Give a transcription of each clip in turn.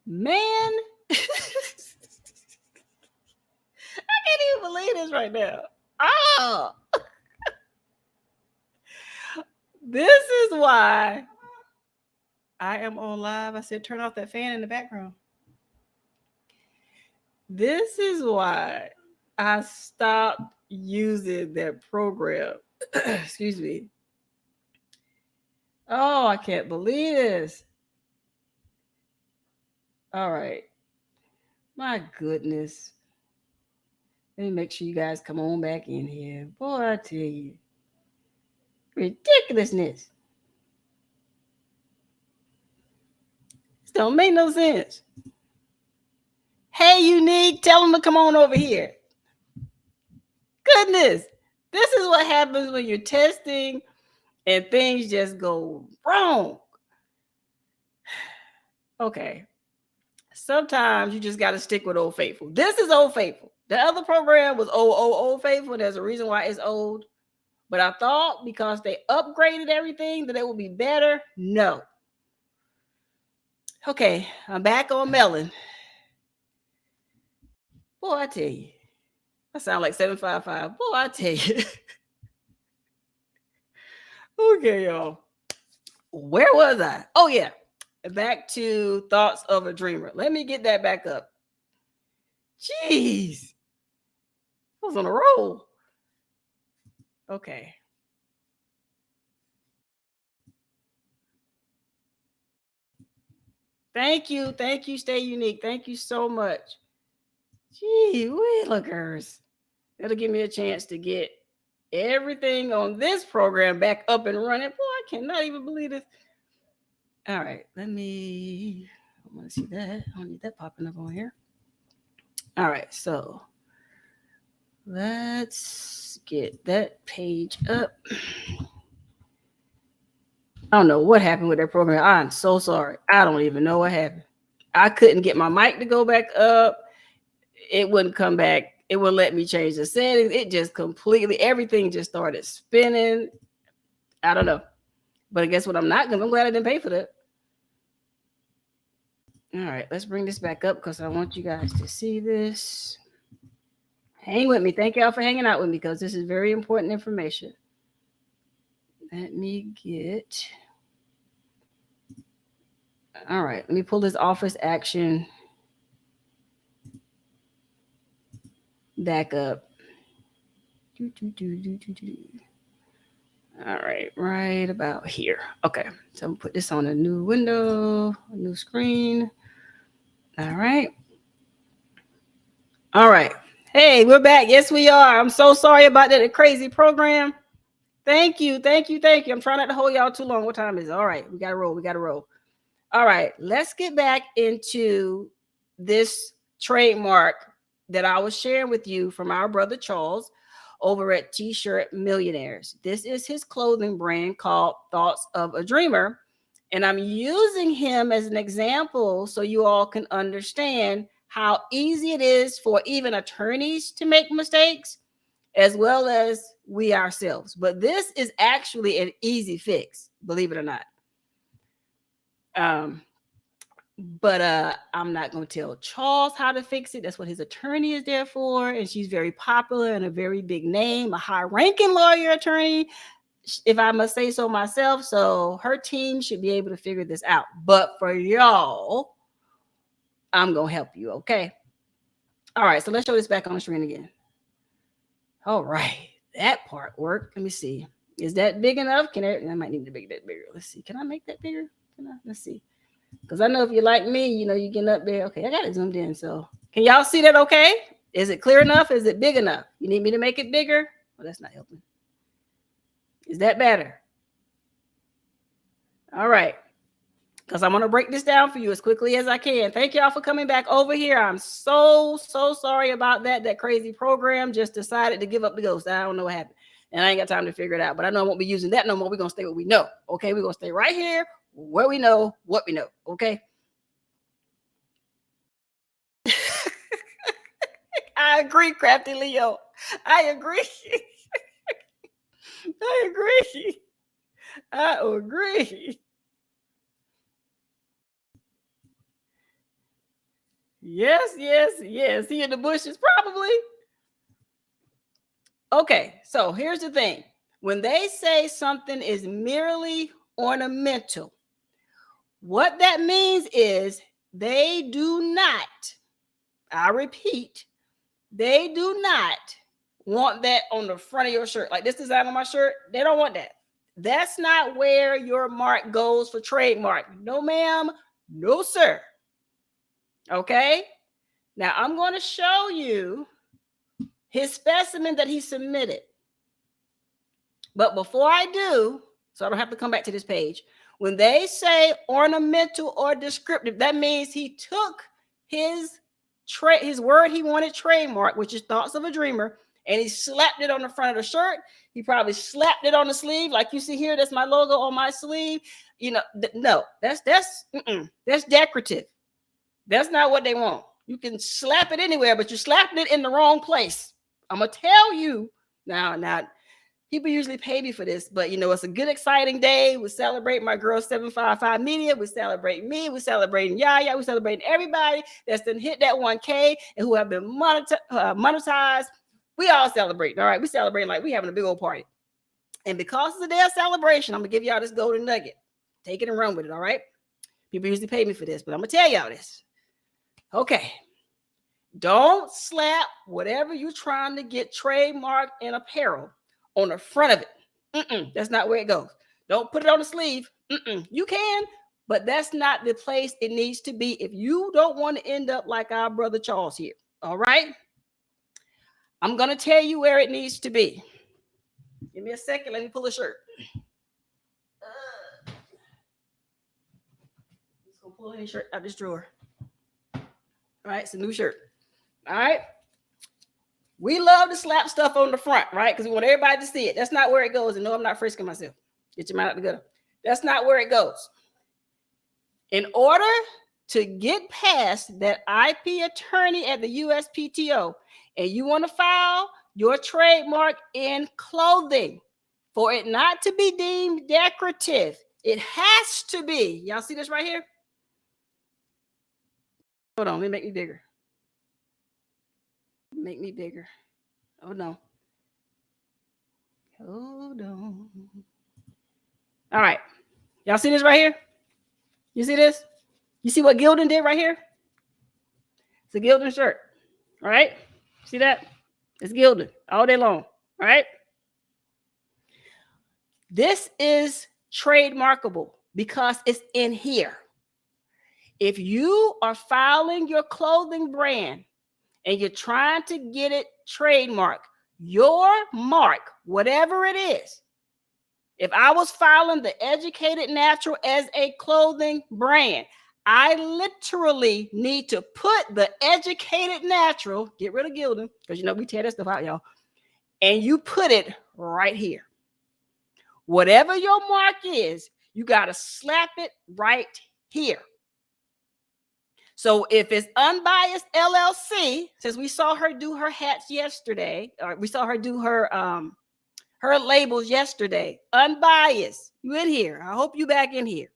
Man, I can't even believe this right now. Oh, this is why I am on live. I said, turn off that fan in the background. This is why I stopped using that program. Excuse me. Oh, I can't believe this. All right. My goodness. Let me make sure you guys come on back in here. Boy, I tell you. Ridiculousness. This don't make no sense. Hey, Unique, tell them to come on over here. Goodness. This is what happens when you're testing and things just go wrong. Okay. Sometimes you just got to stick with Old Faithful. This is Old Faithful. The other program was Old Faithful. There's a reason why it's old. But I thought because they upgraded everything that it would be better. No. Okay, I'm back on Melon. Boy, I tell you. I sound like 755. Boy, I tell you. Okay, y'all. Where was I? Oh, yeah. Back to Thoughts of a Dreamer. Let me get that back up. Jeez. I was on a roll. Okay. Thank you. Thank you. Stay unique. Thank you so much. Gee, lookers. That'll give me a chance to get everything on this program back up and running. Boy, I cannot even believe this. All right, I want to see that. I don't need that popping up on here. All right, so let's get that page up. I don't know what happened with that program. I'm so sorry. I don't even know what happened. I couldn't get my mic to go back up. It wouldn't come back. It wouldn't let me change the settings. It just completely, everything just started spinning. I don't know. But I guess what I'm not going to, I'm glad I didn't pay for that. All right, let's bring this back up because I want you guys to see this. Hang with me. Thank y'all for hanging out with me because this is very important information. Let me get. All right, let me pull this office action back up. All right about here. Okay, so I'm gonna put this on a new window, a new screen. All right. All right. Hey, we're back. Yes, we are. I'm so sorry about that crazy program. Thank you. I'm trying not to hold y'all too long. What time is it? All right, we gotta roll. All right, let's get back into this trademark that I was sharing with you from our brother Charles over at T-Shirt Millionaires. This is his clothing brand called Thoughts of a Dreamer. And I'm using him as an example so you all can understand how easy it is for even attorneys to make mistakes, as well as we ourselves. But this is actually an easy fix, believe it or not. But I'm not going to tell Charles how to fix it. That's what his attorney is there for. And she's very popular and a very big name, a high-ranking lawyer attorney, if I must say so myself. So her team should be able to figure this out. But for y'all, I'm going to help you, okay? All right, so let's show this back on the screen again. All right, that part worked. Let me see. Is that big enough? I might need to make that bigger. Let's see. Can I make that bigger? Let's see. Because I know if you're like me, you get up there. Okay, I got it zoomed in. So can y'all see that okay? Is it clear enough? Is it big enough? You need me to make it bigger? Well, that's not helping. Is that better? All right. Because I'm going to break this down for you as quickly as I can. Thank y'all for coming back over here. I'm so sorry about that. That crazy program just decided to give up the ghost. I don't know what happened. And I ain't got time to figure it out. But I know I won't be using that no more. We're going to stay what we know. Okay? We're going to stay right here where we know what we know. Okay? I agree, Crafty Leo. I agree. I agree. I agree. Yes, yes, yes. He in the bushes, probably. Okay, so here's the thing. When they say something is merely ornamental, what that means is they do not, I repeat, they do not want that on the front of your shirt. Like this design on my shirt, they don't want that. That's not where your mark goes for trademark. No, ma'am. No, sir. Okay. Now I'm going to show you his specimen that he submitted. But before I do, so I don't have to come back to this page, when they say ornamental or descriptive, that means he took his word he wanted trademark, which is thoughts of a dreamer, and he slapped it on the front of the shirt. He probably slapped it on the sleeve, like you see here. That's my logo on my sleeve. You know, no, that's decorative. That's not what they want. You can slap it anywhere, but you're slapping it in the wrong place. I'm gonna tell you now. People usually pay me for this, but you know, it's a good, exciting day. We celebrate my girl 755 Media. We celebrate me. We celebrating Yaya. We celebrating everybody that's been hit that 1K and who have been monetized. We all celebrate. All right. We celebrating like we having a big old party. And because it's a day of celebration, I'm going to give y'all this golden nugget. Take it and run with it. All right. People usually pay me for this, but I'm going to tell y'all this. Okay. Don't slap whatever you're trying to get trademarked in apparel on the front of it. That's not where it goes. Don't put it on the sleeve. You can, but that's not the place it needs to be if you don't want to end up like our brother Charles here. All right? I'm going to tell you where it needs to be. Give me a second. Let me pull a shirt. Just going to pull any shirt out this drawer. All right? It's a new shirt. All right? We love to slap stuff on the front, right? Because we want everybody to see it. That's not where it goes. And no, I'm not frisking myself. Get your mind out the gutter. That's not where it goes. In order to get past that IP attorney at the USPTO, and you want to file your trademark in clothing, for it not to be deemed decorative, it has to be. Y'all see this right here? Hold on, let me make me bigger. Make me bigger. Oh no. Hold on. All right. Y'all see this right here? You see this? You see what Gildan did right here? It's a Gildan shirt. All right. See that? It's Gildan all day long. All right. This is trademarkable because it's in here. If you are filing your clothing brand and you're trying to get it trademarked, your mark, whatever it is, if I was filing the Educated Natural as a clothing brand, I literally need to put the Educated Natural, get rid of Gildan, because you know we tear that stuff out, y'all, and you put it right here. Whatever your mark is, you got to slap it right here. So if it's Unbiased LLC, since we saw her do her hats yesterday, or we saw her do her labels yesterday, Unbiased, you in here. I hope you back in here.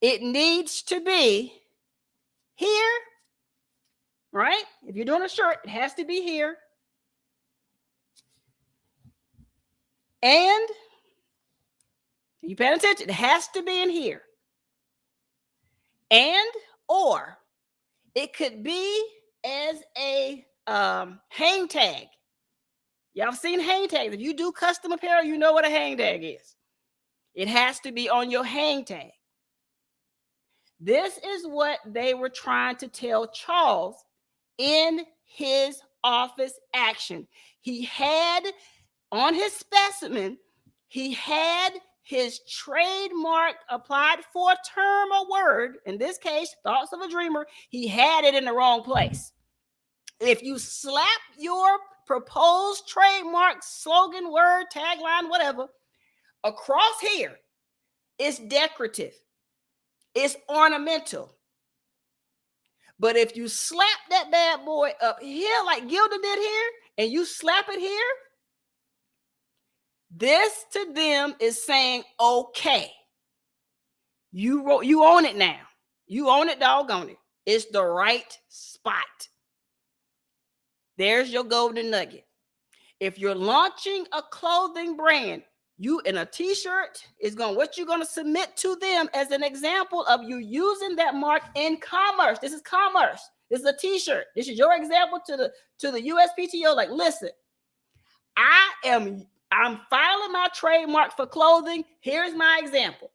It needs to be here, right? If you're doing a shirt, it has to be here. And you paying attention, it has to be in here. And or it could be as a hang tag. Y'all seen hang tags. If you do custom apparel, you know what a hang tag is. It has to be on your hang tag. This is what they were trying to tell Charles in his office action. He had on his specimen, he had his trademark applied for a term or word, in this case, thoughts of a dreamer, he had it in the wrong place. If you slap your proposed trademark, slogan, word, tagline, whatever, across here, it's decorative. It's ornamental. But if you slap that bad boy up here like Gilda did here, and you slap it here, this to them is saying, okay, you own it now. You own it, doggone it. It's the right spot. There's your golden nugget. If you're launching a clothing brand, you in a t-shirt is going, what you're going to submit to them as an example of you using that mark in commerce. This is commerce. This is a t-shirt. This is your example to the USPTO. Like, listen, I'm filing my trademark for clothing. Here's my example.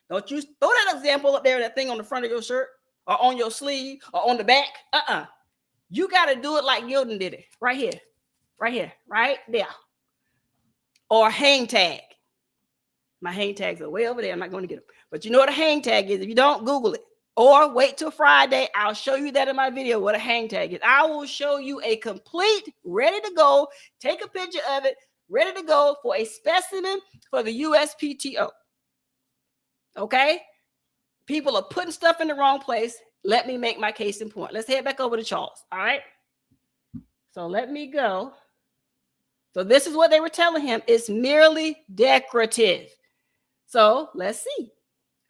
Don't you throw that example up there, that thing on the front of your shirt or on your sleeve or on the back. You got to do it like Gildan did it. Right here, right there. Or hang tag. My hang tags are way over there. I'm not going to get them. But you know what a hang tag is. If you don't, Google it. Or wait till Friday. I'll show you that in my video, what a hang tag is. I will show you a complete, ready to go, take a picture of it, ready to go for a specimen for the USPTO. Okay? People are putting stuff in the wrong place. Let me make my case in point. Let's head back over to Charles. All right? So let me go. So this is what they were telling him. It's merely decorative. So let's see.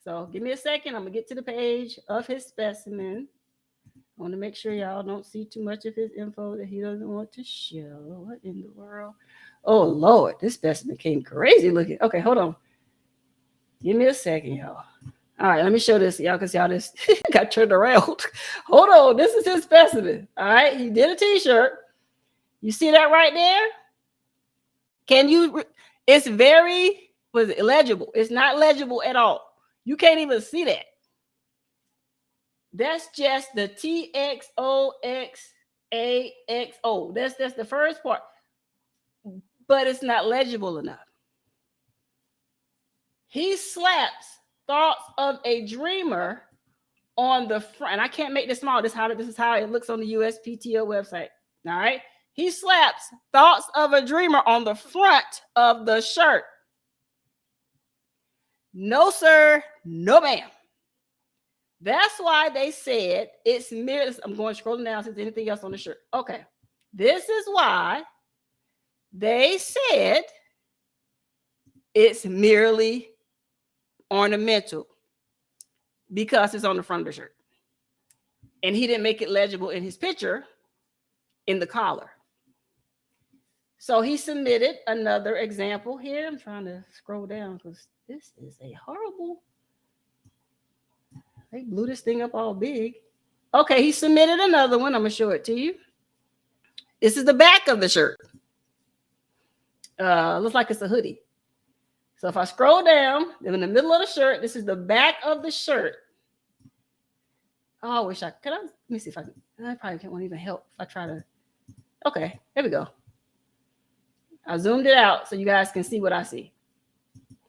So give me a second. I'm going to get to the page of his specimen. I want to make sure y'all don't see too much of his info that he doesn't want to show. What in the world? Oh, Lord. This specimen came crazy looking. Okay, hold on. Give me a second, y'all. All right, let me show this. Y'all can see how this got turned around. Hold on. This is his specimen. All right. He did a t-shirt. You see that right there? Can you, it's very, was it illegible? It's not legible at all. You can't even see that. That's just the TXOXAXO. That's the first part. But it's not legible enough. He slaps thoughts of a dreamer on the front. And I can't make this small. This is how it looks on the USPTO website. All right. He slaps thoughts of a dreamer on the front of the shirt. No, sir. No, ma'am. That's why they said it's merely, I'm going scrolling down since anything else on the shirt. Okay. This is why they said it's merely ornamental, because it's on the front of the shirt. And he didn't make it legible in his picture in the collar. So he submitted another example here. I'm trying to scroll down because this is a horrible. They blew this thing up all big. Okay, he submitted another one. I'm going to show it to you. This is the back of the shirt. Looks like it's a hoodie. So if I scroll down, in the middle of the shirt, this is the back of the shirt. Oh, I wish I could. Let me see if I can. I probably won't even help if I try to. Okay, there we go. I zoomed it out so you guys can see what I see.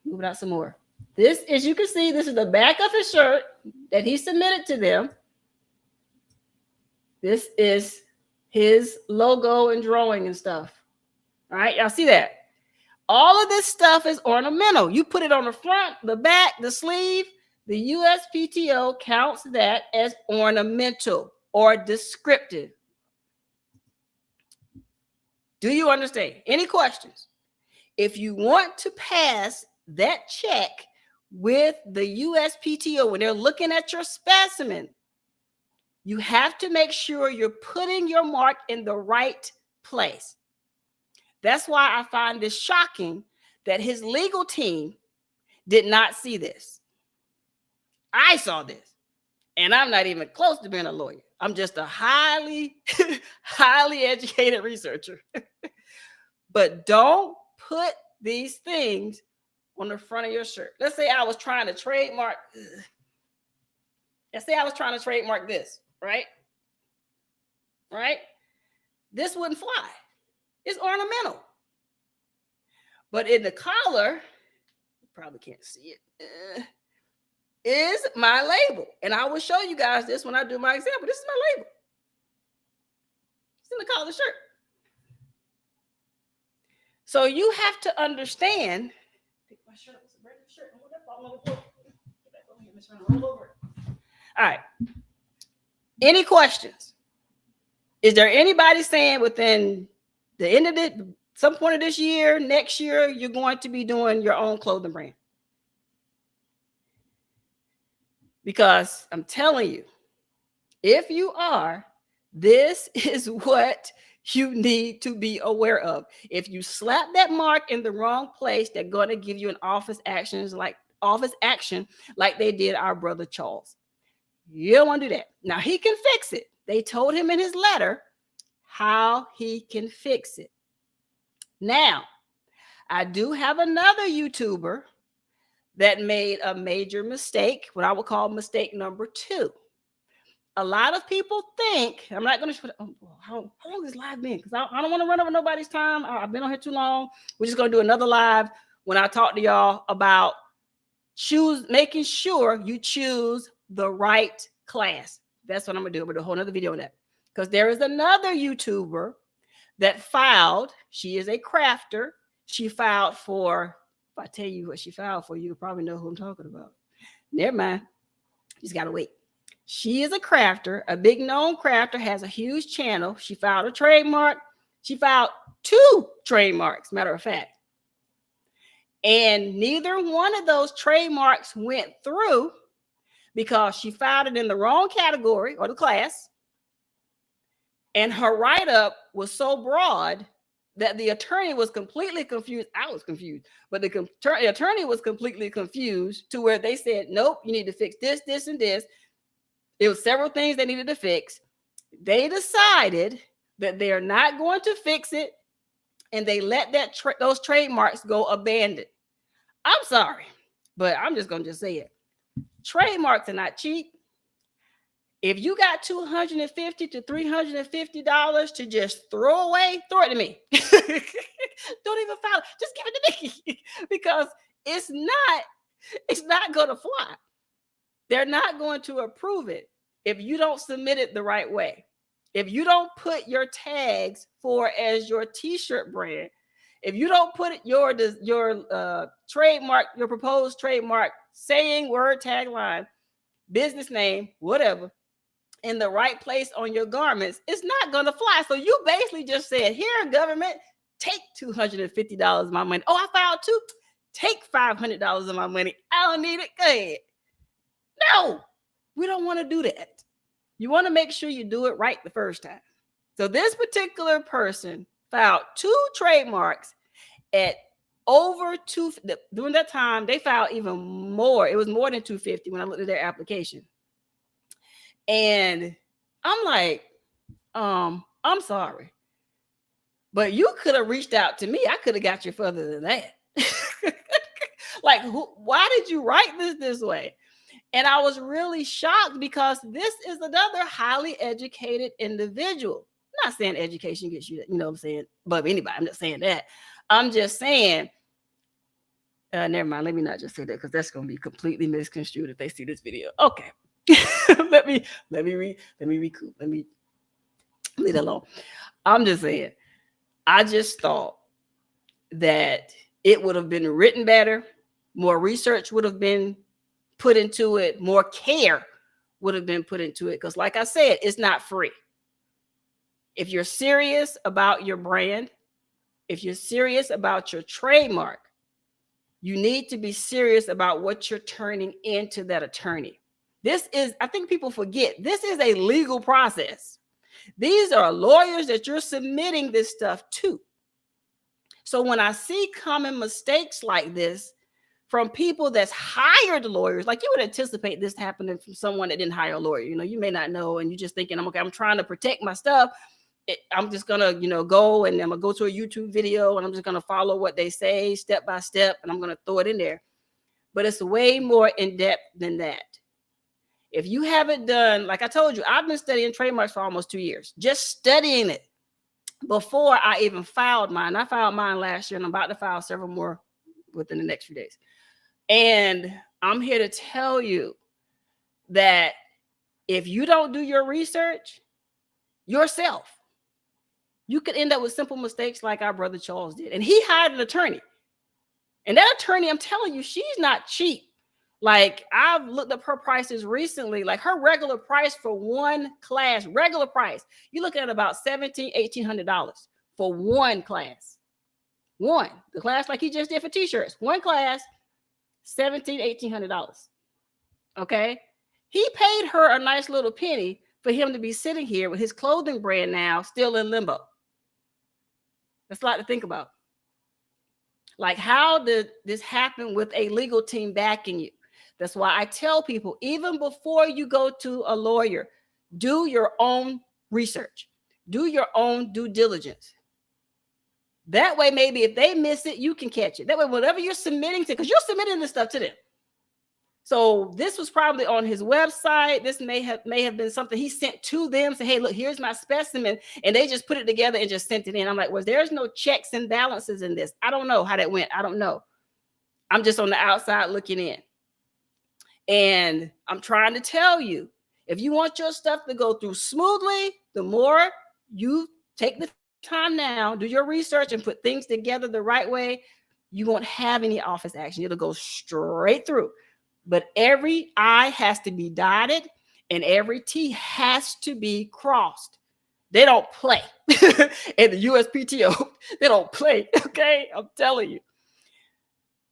Move it out some more. This, as you can see, this is the back of his shirt that he submitted to them. This is his logo and drawing and stuff. All right, y'all see that? All of this stuff is ornamental. You put it on the front, the back, the sleeve. The USPTO counts that as ornamental or descriptive. Do you understand? Any questions? If you want to pass that check with the USPTO when they're looking at your specimen, you have to make sure you're putting your mark in the right place. That's why I find this shocking that his legal team did not see this. I saw this, and I'm not even close to being a lawyer. I'm just a highly educated researcher. But don't put these things on the front of your shirt. Let's say I was trying to trademark. Let's say I was trying to trademark this, right? Right? This wouldn't fly. It's ornamental. But in the collar, you probably can't see it, is my label. And I will show you guys this when I do my example. This is my label. It's in the collar shirt. So you have to understand. Pick my shirt. It's a brand new shirt. All right. Any questions? Is there anybody saying within the end of it, some point of this year, next year, you're going to be doing your own clothing brand? Because I'm telling you, If you are, this is what you need to be aware of. If you slap that mark in the wrong place, they're going to give you an office action like they did our brother Charles. You don't want to do that. Now he can fix it. They told him in his letter how he can fix it. Now, I do have another YouTuber that made a major mistake, what I would call mistake number 2. A lot of people think, I'm not going to, how long is live been? Because I don't want to run over nobody's time. I've been on here too long. We're just going to do another live when I talk to y'all about making sure you choose the right class. That's what I'm going to do. I'm going to do a whole other video on that. Because there is another YouTuber that filed. She is a crafter. She filed for, if I tell you what she filed for, you probably know who I'm talking about. Never mind. You just got to wait. She is a crafter, a big known crafter, has a huge channel. She filed a trademark. She filed 2 trademarks, matter of fact. And neither one of those trademarks went through because she filed it in the wrong category or the class. And her write-up was so broad that the attorney was completely confused. I was confused, but the attorney was completely confused to where they said, nope, you need to fix this, this, and this. There were several things they needed to fix. They decided that they are not going to fix it, and they let those trademarks go abandoned. I'm sorry, but I'm just going to say it. Trademarks are not cheap. If you got $250 to $350 to just throw away, throw it to me. Don't even file it. Just give it to me because it's not going to fly. They're not going to approve it if you don't submit it the right way. If you don't put your tags for as your t-shirt brand, if you don't put your trademark, your proposed trademark, saying, word, tagline, business name, whatever, in the right place on your garments, it's not going to fly. So you basically just said, here, government, take $250 of my money. Oh, I filed 2. Take $500 of my money. I don't need it. Go ahead. No, we don't want to do that. You want to make sure you do it right the first time. So this particular person filed 2 trademarks at over 2. During that time, they filed even more. It was more than 250 when I looked at their application. And I'm like, I'm sorry, but you could have reached out to me. I could have got you further than that. Like, why did you write this way? And I was really shocked because this is another highly educated individual. I'm not saying education gets you, you know what I'm saying, above anybody. I'm not saying that. I'm just saying, never mind. Let me not just say that because that's going to be completely misconstrued if they see this video. Okay. let me recoup. Let me leave it alone. I'm just saying, I just thought that it would have been written better. More research would have been put into it. More care would have been put into it. Because like I said, it's not free. If you're serious about your brand, if you're serious about your trademark, you need to be serious about what you're turning into that attorney. This is, I think people forget, this is a legal process. These are lawyers that you're submitting this stuff to. So when I see common mistakes like this from people that's hired lawyers, like you would anticipate this happening from someone that didn't hire a lawyer. You know, you may not know, and you're just thinking, I'm trying to protect my stuff. I'm just going to, go and I'm going to go to a YouTube video and I'm just going to follow what they say step by step, and I'm going to throw it in there. But it's way more in depth than that. If you haven't done, like I told you, I've been studying trademarks for almost 2 years, just studying it before I even filed mine. I filed mine last year, and I'm about to file several more within the next few days. And I'm here to tell you that if you don't do your research yourself, you could end up with simple mistakes like our brother Charles did. And he hired an attorney. And that attorney, I'm telling you, she's not cheap. Like, I've looked up her prices recently. Like, her regular price for one class, regular price, you're looking at about $1,700, $1,800 for one class. One. The class like he just did for t-shirts. One class, $1,700, $1,800. Okay? He paid her a nice little penny for him to be sitting here with his clothing brand now still in limbo? That's a lot to think about. Like, how did this happen with a legal team backing you? That's why I tell people, even before you go to a lawyer, do your own research, do your own due diligence. That way, maybe if they miss it, you can catch it. That way, whatever you're submitting to, because you're submitting this stuff to them. So this was probably on his website. This may have been something he sent to them. Say, hey, look, here's my specimen. And they just put it together and just sent it in. I'm like, well, there's no checks and balances in this. I don't know how that went. I don't know. I'm just on the outside looking in. And I'm trying to tell you, if you want your stuff to go through smoothly, the more you take the time now, do your research and put things together the right way, you won't have any office action. It'll go straight through. But every I has to be dotted and every T has to be crossed. They don't play. In the USPTO, they don't play. Okay, I'm telling you.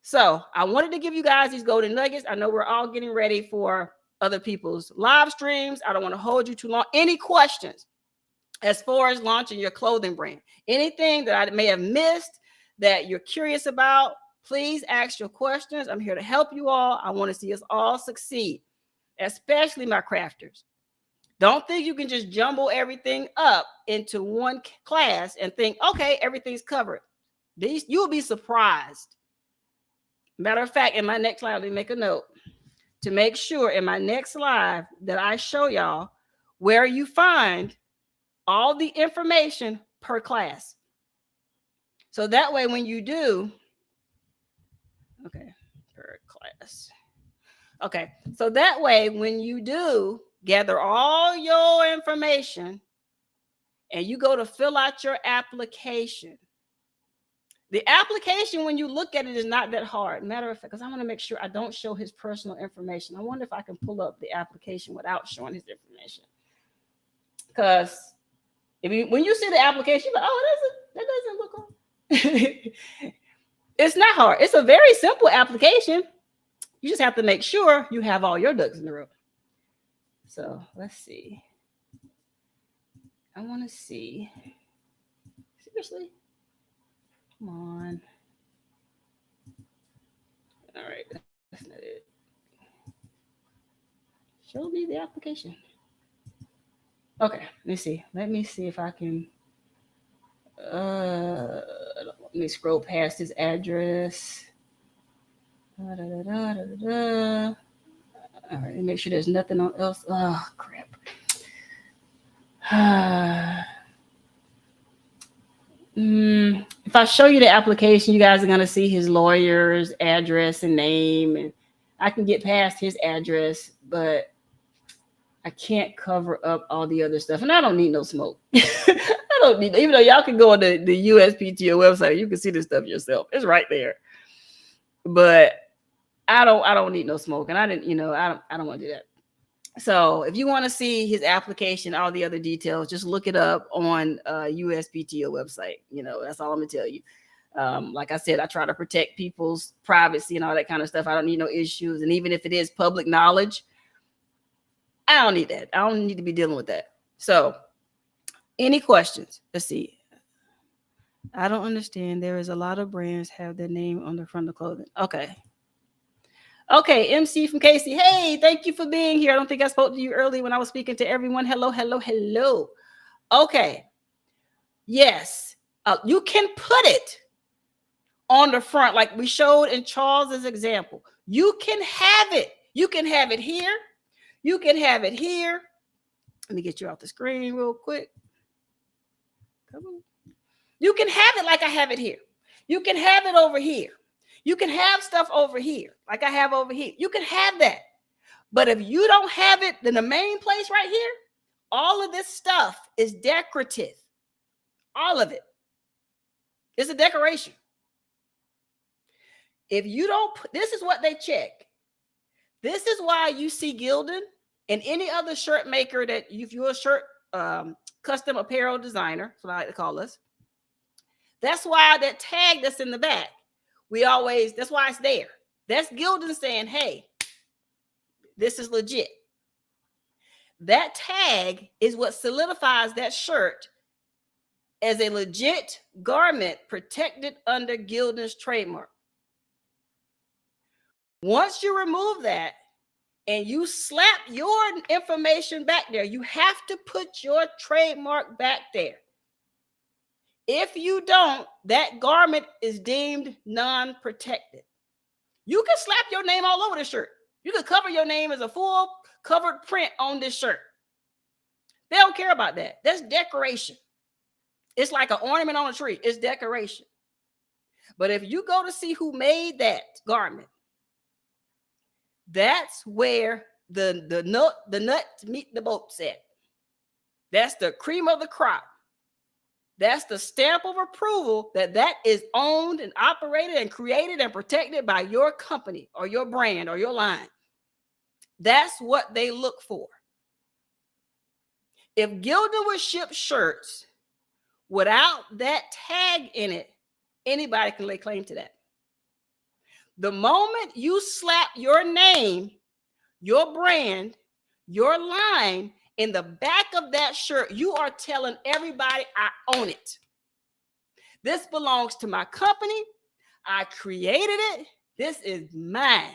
So I wanted to give you guys these golden nuggets. I know we're all getting ready for other people's live streams. I don't want to hold you too long. Any questions as far as launching your clothing brand? Anything that I may have missed that you're curious about? Please ask your questions. I'm here to help you all. I want to see us all succeed, especially my crafters. Don't think you can just jumble everything up into one class and think, okay, everything's covered. You'll be surprised. Matter of fact, in my next live, let me make a note to make sure in my next live that I show y'all where you find all the information per class. So that way, when you do, okay, per class. Okay, so that way, when you do gather all your information and you go to fill out your application, the application, when you look at it, is not that hard. Matter of fact, because I want to make sure I don't show his personal information. I wonder if I can pull up the application without showing his information. Because when you see the application, you're like, oh, that doesn't look hard. It's not hard. It's a very simple application. You just have to make sure you have all your ducks in a row. So let's see. I want to see. Seriously? Come on. All right. That's not it. Show me the application. Okay. Let me see if I can. Let me scroll past his address. All right. Let me make sure there's nothing else. Oh, crap. If I show you the application, you guys are going to see his lawyer's address and name, and I can get past his address, but I can't cover up all the other stuff, and I don't need no smoke. I don't need, even though y'all can go on the USPTO website, you can see this stuff yourself. It's right there, but I don't need no smoke, and I don't want to do that. So if you want to see his application, all the other details, just look it up on USPTO website. That's all I'm gonna tell you. Like I said, I try to protect people's privacy and all that kind of stuff. I don't need no issues. And even if it is public knowledge, I don't need that. I don't need to be dealing with that. So any questions? Let's see. I don't understand. There is a lot of brands have their name on the front of clothing. Okay, MC from Casey. Hey, thank you for being here. I don't think I spoke to you earlier when I was speaking to everyone. Hello. Okay. Yes, you can put it on the front like we showed in Charles's example. You can have it. You can have it here. You can have it here. Let me get you off the screen real quick. Come on. You can have it like I have it here. You can have it over here. You can have stuff over here, like I have over here. You can have that. But if you don't have it in the main place right here, all of this stuff is decorative. All of it. It's a decoration. If you don't, this is what they check. This is why you see Gildan and any other shirt maker that if you're a shirt custom apparel designer, that's what I like to call us. That's why that tag that's in the back. That's why it's there. That's Gildan saying, hey, this is legit. That tag is what solidifies that shirt as a legit garment protected under Gildan's trademark. Once you remove that and you slap your information back there, you have to put your trademark back there. If you don't, that garment is deemed non-protected. You can slap your name all over the shirt. You can cover your name as a full covered print on this shirt. They don't care about that. That's decoration. It's like an ornament on a tree. It's decoration. But if you go to see who made that garment, that's where the nuts meet the bolts at. That's the cream of the crop. That's the stamp of approval that is owned and operated and created and protected by your company or your brand or your line. That's what they look for. If Gildan would ship shirts without that tag in it, anybody can lay claim to that. The moment you slap your name, your brand, your line in the back of that shirt, you are telling everybody, I own it. This belongs to my company. I created it. This is mine.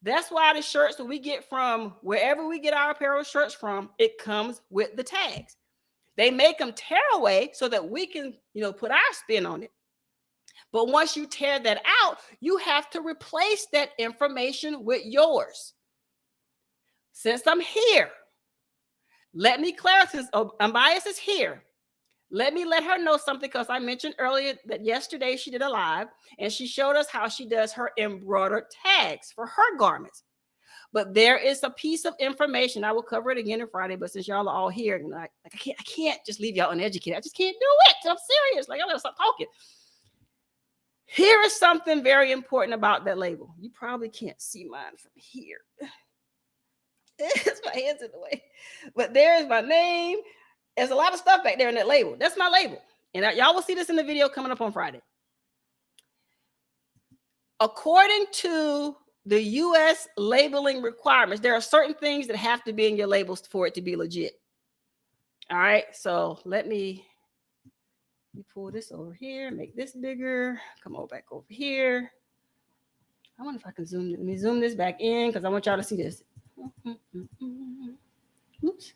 That's why the shirts that we get from wherever we get our apparel shirts from, it comes with the tags. They make them tearaway so that we can, put our spin on it. But once you tear that out, you have to replace that information with yours. Since I'm here, let me clarify. Unbiased is here. Let me let her know something, because I mentioned earlier that yesterday she did a live and she showed us how she does her embroidered tags for her garments. But there is a piece of information. I will cover it again on Friday, but since y'all are all here, I can't just leave y'all uneducated. I just can't do it. I'm serious. I'm gonna stop talking. Here is something very important about that label. You probably can't see mine from here. It's my hands in the way. But there's my name. There's a lot of stuff back there in that label. That's my label. And y'all will see this in the video coming up on Friday. According to the U.S. labeling requirements, there are certain things that have to be in your labels for it to be legit. All right. So let me pull this over here, make this bigger. Come on back over here. I wonder if I can zoom. Let me zoom this back in because I want y'all to see this. Oops.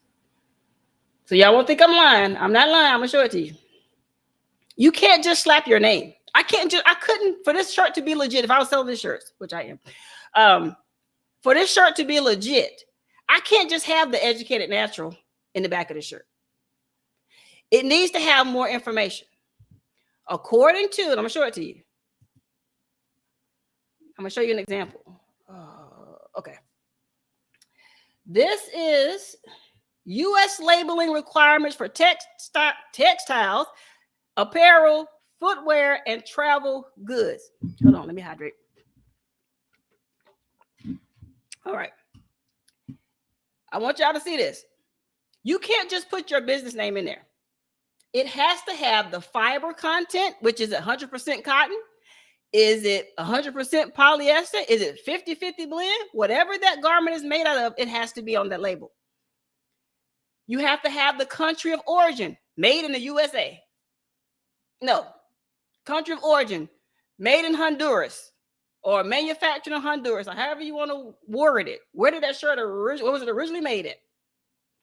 So y'all won't think I'm lying. I'm not lying. I'm gonna show it to you. You can't just slap your name. I couldn't, for this shirt to be legit, if I was selling this shirts, which I am, for this shirt to be legit, I can't just have the educated natural in the back of the shirt. It needs to have more information. According to, and I'm gonna show it to you. I'm gonna show you an example. Okay. This is U.S. labeling requirements for textiles, apparel, footwear, and travel goods. Hold on, let me hydrate. All right. I want y'all to see this. You can't just put your business name in there. It has to have the fiber content, which is 100% cotton. Is it 100% polyester? Is it 50-50 blend? Whatever that garment is made out of, it has to be on that label. You have to have the country of origin, made in the USA. No, country of origin, made in Honduras or manufactured in Honduras, or however you want to word it. Where did that shirt what was it originally made at?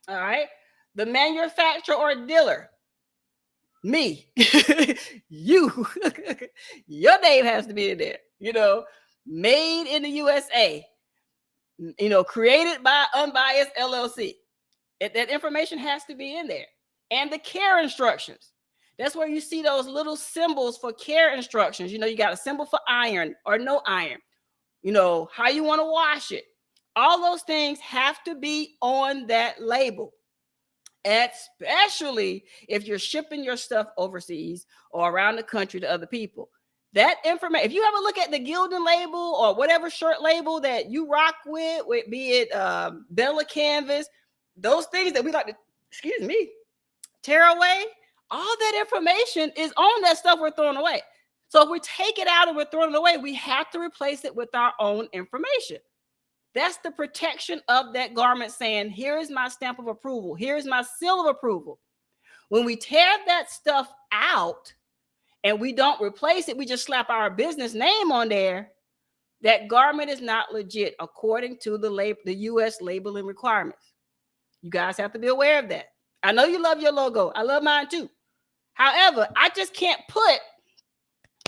All right. The manufacturer or dealer, me, you, your name has to be in there, made in the USA, created by Unbiased LLC. That information has to be in there. And the care instructions. That's where you see those little symbols for care instructions. You got a symbol for iron or no iron, how you want to wash it. All those things have to be on that label, especially if you're shipping your stuff overseas or around the country to other people. That information, if you ever look at the Gildan label or whatever shirt label that you rock with be it Bella Canvas, those things that we like to, tear away, all that information is on that stuff we're throwing away. So if we take it out and we're throwing it away, we have to replace it with our own information. That's the protection of that garment saying, here is my stamp of approval. Here is my seal of approval. When we tear that stuff out and we don't replace it, we just slap our business name on there. That garment is not legit according to the U.S. labeling requirements. You guys have to be aware of that. I know you love your logo. I love mine too. However, I just can't put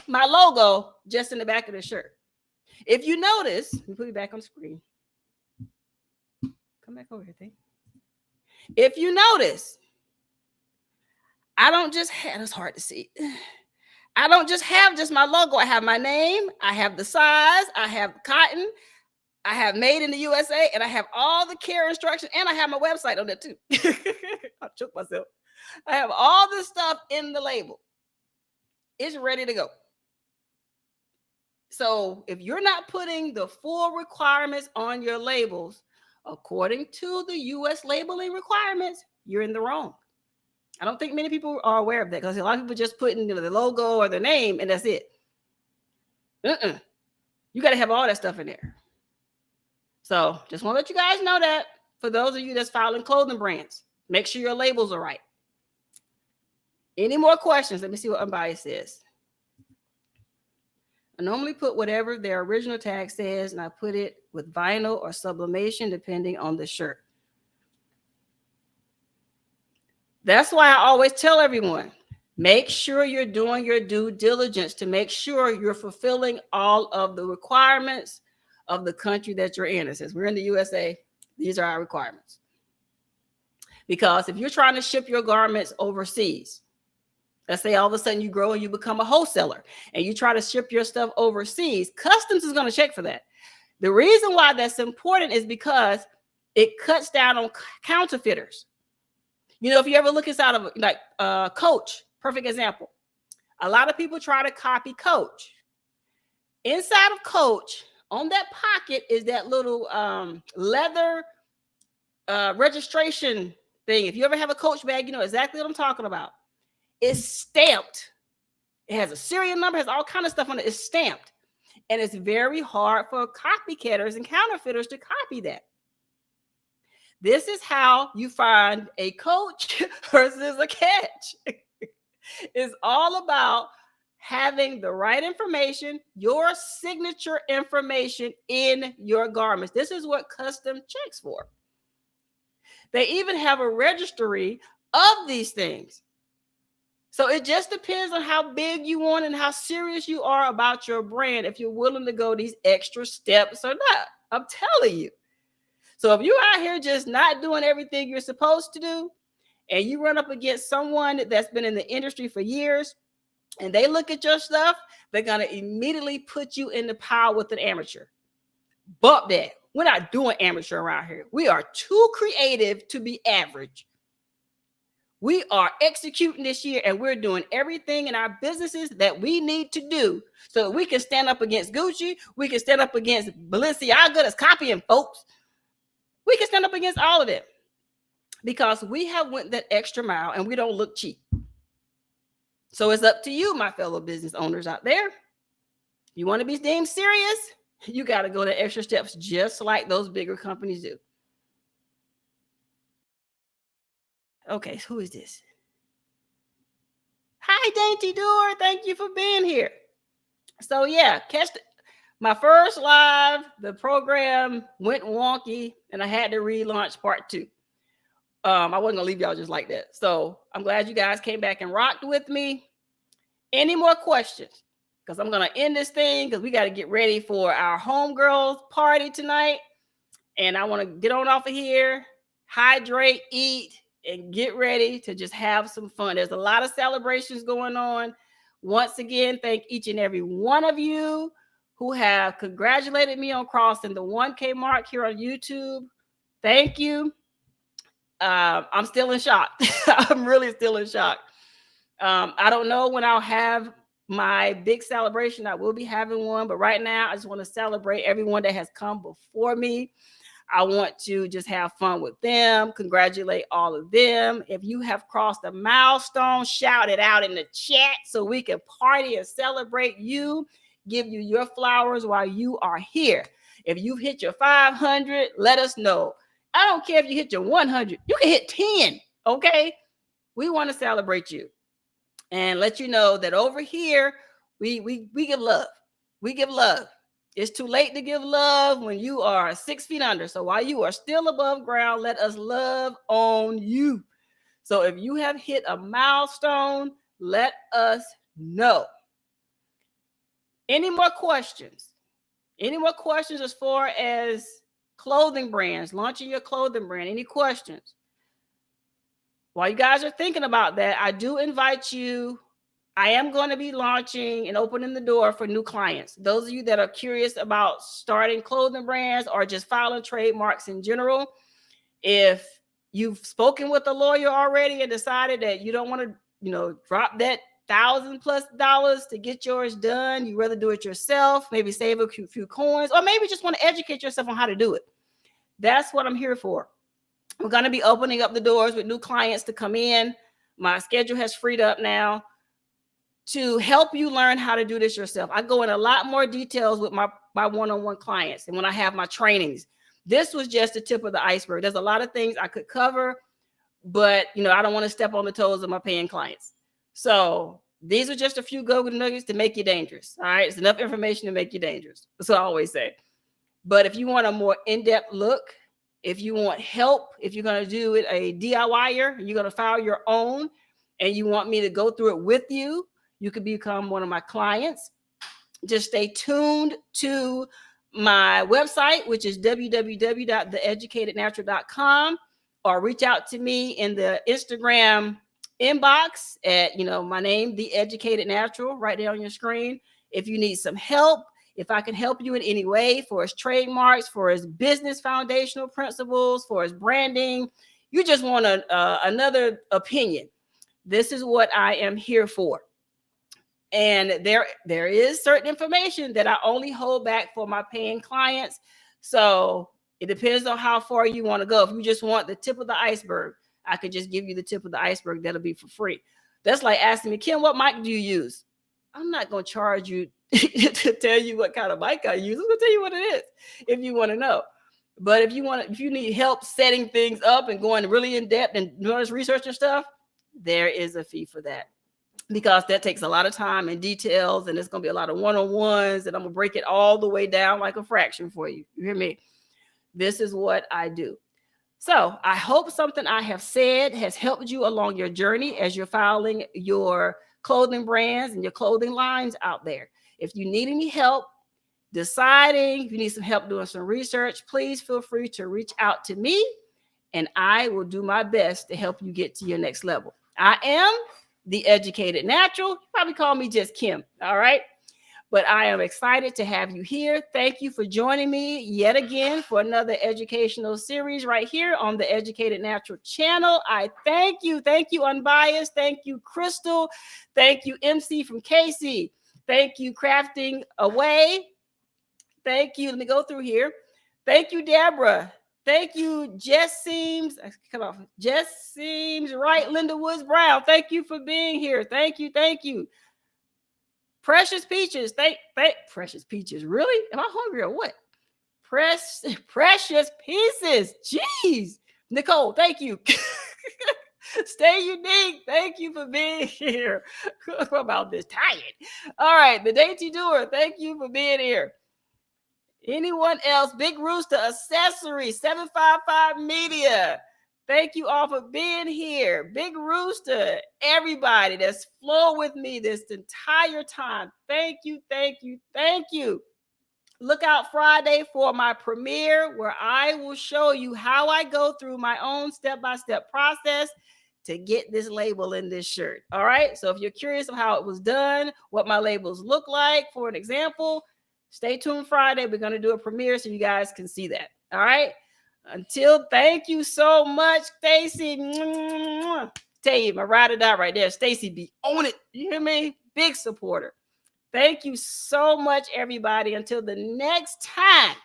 my logo just in the back of the shirt. If you notice, let me put it back on screen. Come back over here, thing. If you notice, I don't just have, it's hard to see. I don't just have just my logo. I have my name, I have the size, I have cotton, I have made in the USA, and I have all the care instructions, and I have my website on there too. I choked myself. I have all this stuff in the label. It's ready to go. So if you're not putting the full requirements on your labels, according to the U.S. labeling requirements, you're in the wrong. I don't think many people are aware of that because a lot of people just put in the logo or the name and that's it. You got to have all that stuff in there. So just want to let you guys know that for those of you that's filing clothing brands, make sure your labels are right. Any more questions? Let me see what Unbiased says. I normally put whatever their original tag says, and I put it with vinyl or sublimation depending on the shirt. That's why I always tell everyone, make sure you're doing your due diligence to make sure you're fulfilling all of the requirements of the country that you're in. It says we're in the USA. These are our requirements. Because if you're trying to ship your garments overseas, let's say all of a sudden you grow and you become a wholesaler and you try to ship your stuff overseas, customs is going to check for that. The reason why that's important is because it cuts down on counterfeiters. You know, if you ever look inside of like Coach, perfect example. A lot of people try to copy Coach. Inside of Coach, on that pocket is that little leather registration thing. If you ever have a Coach bag, you know exactly what I'm talking about. It's stamped. It has a serial number, has all kind of stuff on it. It's stamped. And it's very hard for copycatters and counterfeiters to copy that. This is how you find a Coach versus a Catch. It's all about having the right information, your signature information in your garments. This is what custom checks for. They even have a registry of these things. So it just depends on how big you want and how serious you are about your brand, if you're willing to go these extra steps or not. I'm telling you. So if you're out here just not doing everything you're supposed to do, and you run up against someone that's been in the industry for years, and they look at your stuff, they're going to immediately put you in the pile with an amateur. Bump that. We're not doing amateur around here. We are too creative to be average. We are executing this year, and we're doing everything in our businesses that we need to do so that we can stand up against Gucci. We can stand up against Balenciaga that's copying folks. We can stand up against all of it because we have went that extra mile and we don't look cheap. So it's up to you, my fellow business owners out there. You want to be deemed serious? You got to go the extra steps just like those bigger companies do. Okay, who is this? Hi, Dainty Door. Thank you for being here. So yeah, my first live, the program went wonky and I had to relaunch part 2. I wasn't gonna leave y'all just like that. So I'm glad you guys came back and rocked with me. Any more questions? Because I'm gonna end this thing because we got to get ready for our homegirls party tonight. And I want to get on off of here, hydrate, eat, and get ready to just have some fun. There's a lot of celebrations going on. Once again, thank each and every one of you who have congratulated me on crossing the 1K mark here on YouTube. Thank you. I'm still in shock. I'm really still in shock. I don't know when I'll have my big celebration. I will be having one, but right now I just want to celebrate everyone that has come before me. I want to just have fun with them, congratulate all of them. If you have crossed a milestone, shout it out in the chat so we can party and celebrate you, give you your flowers while you are here. If you've hit your 500, let us know. I don't care if you hit your 100. You can hit 10, okay? We want to celebrate you and let you know that over here, we give love. We give love. It's too late to give love when you are 6 feet under. So while you are still above ground, let us love on you. So if you have hit a milestone, let us know. Any more questions? Any more questions as far as clothing brands, launching your clothing brand? Any questions? While you guys are thinking about that, I do invite you. I am going to be launching and opening the door for new clients. Those of you that are curious about starting clothing brands or just filing trademarks in general, if you've spoken with a lawyer already and decided that you don't want to, drop that $1,000+ to get yours done, you rather do it yourself, maybe save a few coins, or maybe just want to educate yourself on how to do it. That's what I'm here for. We're going to be opening up the doors with new clients to come in. My schedule has freed up now to help you learn how to do this yourself. I go in a lot more details with my one-on-one clients and when I have my trainings. This was just the tip of the iceberg. There's a lot of things I could cover, but I don't want to step on the toes of my paying clients. So these are just a few golden nuggets to make you dangerous. All right. It's enough information to make you dangerous. That's what I always say. But if you want a more in-depth look, if you want help, if you're going to do it a DIYer, you're going to file your own and you want me to go through it with you, you could become one of my clients. Just stay tuned to my website, which is www.theeducatednatural.com, or reach out to me in the Instagram inbox at, my name, The Educated Natural, right there on your screen. If you need some help, if I can help you in any way for his trademarks, for his business foundational principles, for his branding, you just want another opinion. This is what I am here for. And there is certain information that I only hold back for my paying clients. So it depends on how far you want to go. If you just want the tip of the iceberg, I could just give you the tip of the iceberg. That'll be for free. That's like asking me, Kim, what mic do you use? I'm not going to charge you to tell you what kind of mic I use. I'm going to tell you what it is if you want to know. But if you need help setting things up and going really in depth and doing this research and stuff, there is a fee for that. Because that takes a lot of time and details, and it's going to be a lot of one-on-ones, and I'm going to break it all the way down like a fraction for you. You hear me? This is what I do. So I hope something I have said has helped you along your journey as you're filing your clothing brands and your clothing lines out there. If you need any help deciding, if you need some help doing some research, please feel free to reach out to me, and I will do my best to help you get to your next level. I am The Educated Natural. You probably call me just Kim. All right. But I am excited to have you here. Thank you for joining me yet again for another educational series right here on the Educated Natural channel. I thank you. Thank you, Unbiased. Thank you, Crystal. Thank you, MC from Casey. Thank you, Crafting Away. Thank you. Let me go through here. Thank you, Deborah. Thank you, Jess Seems right, Linda Woods Brown. Thank you for being here. Thank you. Precious Peaches. Precious Peaches. Really? Am I hungry or what? Precious Pieces. Jeez. Nicole, thank you. Stay unique. Thank you for being here. I'm about this tired. All right. The Dainty Doer. Thank you for being here. Anyone else? Big Rooster Accessories, 755 Media. Thank you all for being here. Big Rooster, everybody that's flowed with me this entire time. Thank you. Look out Friday for my premiere where I will show you how I go through my own step-by-step process to get this label in this shirt. All right. So if you're curious of how it was done, what my labels look like, for an example, stay tuned Friday. We're going to do a premiere so you guys can see that. All right. Thank you so much, Stacy. Tell you, my ride or die right there. Stacy be on it. You hear me? Big supporter. Thank you so much, everybody. Until the next time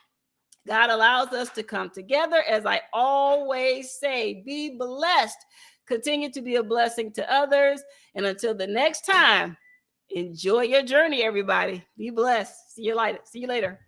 God allows us to come together, as I always say, be blessed. Continue to be a blessing to others. And until the next time, enjoy your journey, everybody. Be blessed. See you later.